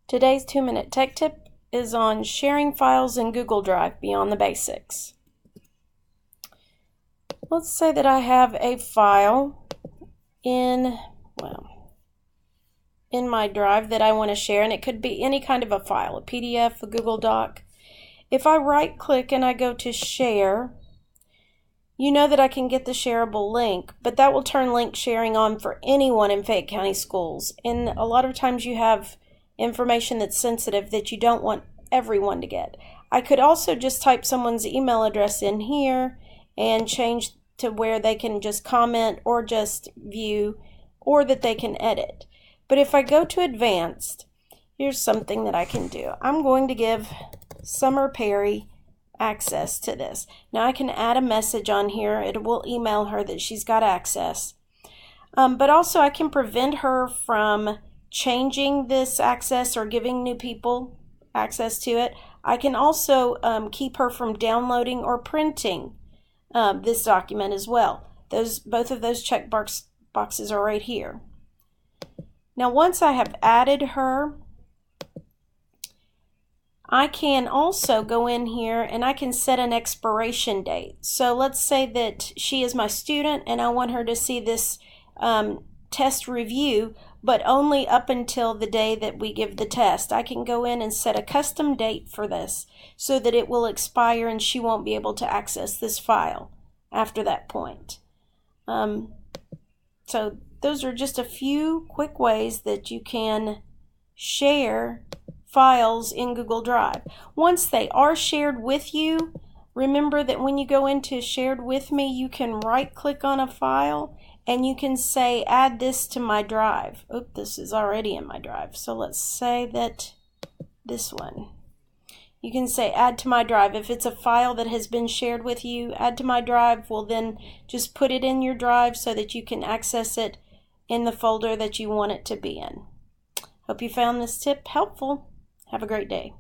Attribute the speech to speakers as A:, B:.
A: Today's 2-minute tech tip is on sharing files in Google Drive beyond the basics. Let's say that I have a file in my drive that I want to share, and it could be any kind of a file, a PDF, a Google Doc. If I right click and I go to share, you know that I can get the shareable link, but that will turn link sharing on for anyone in Fayette County Schools. And a lot of times you have information that's sensitive that you don't want everyone to get. I could also just type someone's email address in here and change to where they can just comment or just view, or that they can edit. But if I go to advanced, here's something that I can do. I'm going to give Summer Perry access to this. Now I can add a message on here. It will email her that she's got access. But also I can prevent her from changing this access or giving new people access to it. I can also keep her from downloading or printing this document as well. Both of those check boxes are right here. Now once I have added her, I can also go in here and I can set an expiration date. So let's say that she is my student and I want her to see this test review, but only up until the day that we give the test. I can go in and set a custom date for this so that it will expire and she won't be able to access this file after that point. So those are just a few quick ways that you can share files in Google Drive. Once they are shared with you, remember that when you go into Shared With Me, you can right click on a file and you can say add this to my drive. Oops, this is already in my drive. So let's say that this one. You can say add to my drive. If it's a file that has been shared with you, add to my drive will then just put it in your drive so that you can access it in the folder that you want it to be in. Hope you found this tip helpful. Have a great day.